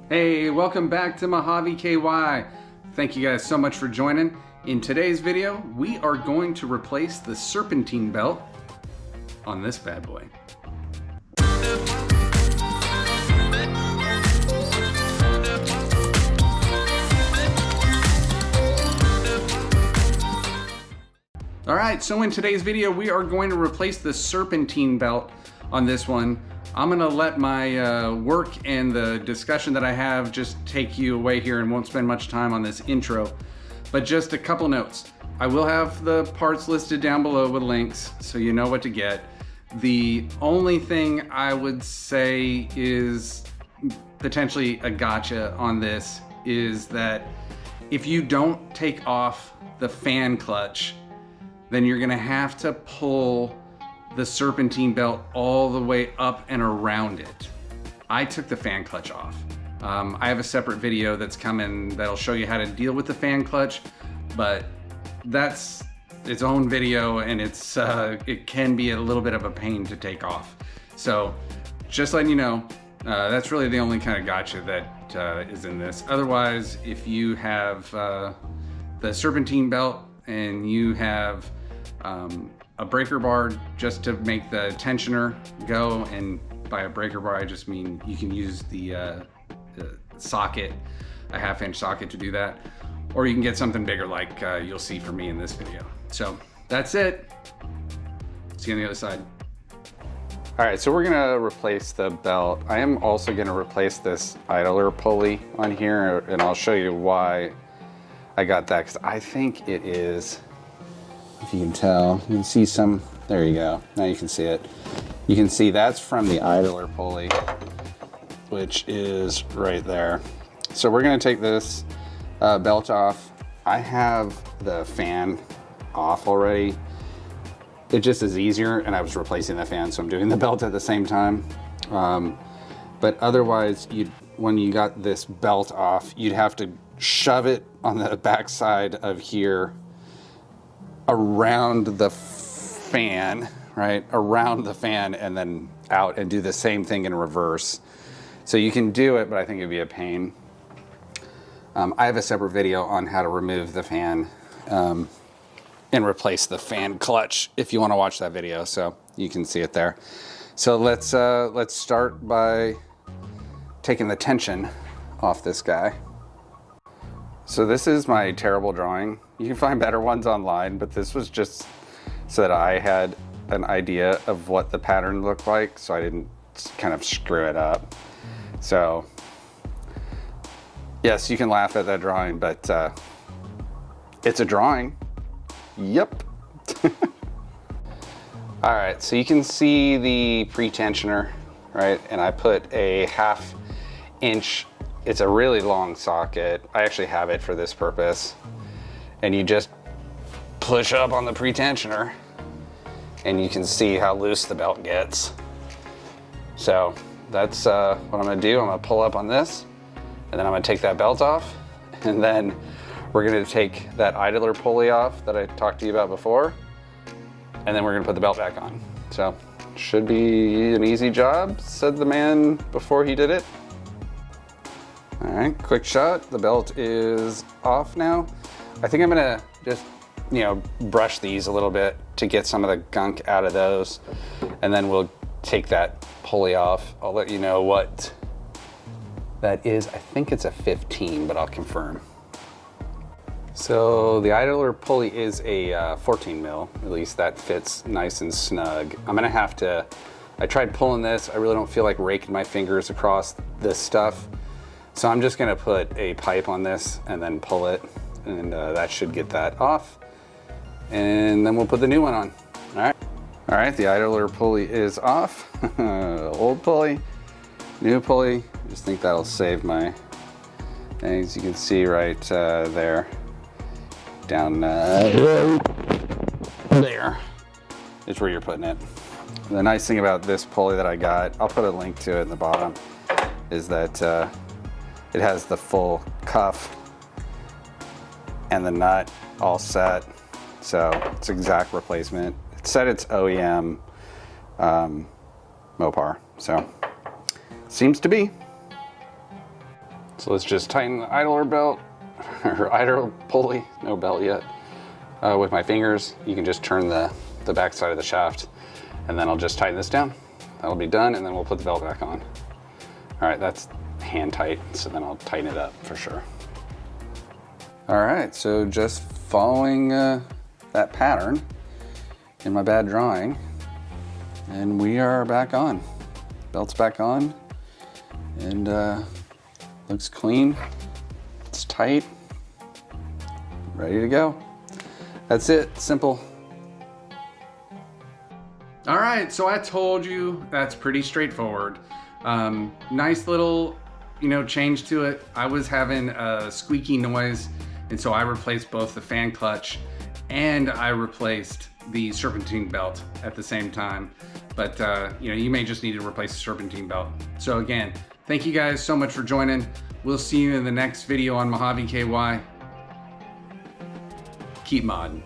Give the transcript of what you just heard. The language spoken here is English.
Hey, welcome back to Mojave KY. Thank you guys so much for joining. In today's video, we are going to replace the Serpentine belt on this bad boy. All right, so in today's video, we are going to replace the Serpentine belt on this one. I'm gonna let my work and the discussion that I have just take you away here and won't spend much time on this intro. But just a couple notes. I will have the parts listed down below with links so you know what to get. The only thing I would say is potentially a gotcha on this is that if you don't take off the fan clutch, then you're gonna have to pull the Serpentine belt all the way up and around it. I took the fan clutch off. I have a separate video that's coming that'll show you how to deal with the fan clutch, but that's its own video and it can be a little bit of a pain to take off. So just letting you know, that's really the only kind of gotcha that is in this. Otherwise, if you have the Serpentine belt and you have a breaker bar just to make the tensioner go, and by a breaker bar I just mean you can use the socket, a 1/2 inch socket to do that, or you can get something bigger like you'll see from me in this video. So that's it. See you on the other side. All right, so we're gonna replace the belt. I am also gonna replace this idler pulley on here, and I'll show you why I got that, because I think it is, if you can tell, you can see some, there you go, now you can see it. You can see that's from the idler pulley, which is right there. So we're gonna take this belt off. I have the fan off already. It just is easier, and I was replacing the fan, so I'm doing the belt at the same time. But otherwise, when you got this belt off, you'd have to shove it on the back side of here around the fan, right? Around the fan and then out, and do the same thing in reverse. So you can do it, but I think it'd be a pain. I have a separate video on how to remove the fan and replace the fan clutch if you want to watch that video, so you can see it there. So let's start by taking the tension off this guy. So this is my terrible drawing. You can find better ones online, but this was just so that I had an idea of what the pattern looked like, so I didn't kind of screw it up. So yes, you can laugh at that drawing, but it's a drawing. Yep. All right, so you can see the pre-tensioner, right? And I put a 1/2 inch, it's a really long socket. I actually have it for this purpose. And you just push up on the pre-tensioner and you can see how loose the belt gets. So that's what I'm gonna do. I'm gonna pull up on this, and then I'm gonna take that belt off, and then we're gonna take that idler pulley off that I talked to you about before, and then we're gonna put the belt back on. So should be an easy job, said the man before he did it. All right, quick shot. The belt is off now. I think I'm gonna just, brush these a little bit to get some of the gunk out of those, and then we'll take that pulley off. I'll let you know what that is. I think it's a 15, but I'll confirm. So the idler pulley is a 14 mil, at least that fits nice and snug. I'm gonna have to, I tried pulling this. I really don't feel like raking my fingers across this stuff. So I'm just gonna put a pipe on this and then pull it, and that should get that off. And then we'll put the new one on. All right, the idler pulley is off. Old pulley, new pulley. I just think that'll save my, as you can see right there, down there is where you're putting it. The nice thing about this pulley that I got, I'll put a link to it in the bottom, is that it has the full cuff and the nut all set, so it's exact replacement. It said it's OEM Mopar, so seems to be. So let's just tighten the idler belt, or idler pulley, no belt yet, with my fingers. You can just turn the back side of the shaft, and then I'll just tighten this down. That'll be done, and then we'll put the belt back on. All right, that's hand tight, so then I'll tighten it up for sure. All right, so just following that pattern in my bad drawing, and we are back on. Belt's back on, and looks clean. It's tight, ready to go. That's it, simple. All right, so I told you that's pretty straightforward. Nice little, change to it. I was having a squeaky noise, and so I replaced both the fan clutch and I replaced the serpentine belt at the same time. But you may just need to replace the serpentine belt. So again, thank you guys so much for joining. We'll see you in the next video on Mojave KY. Keep modding.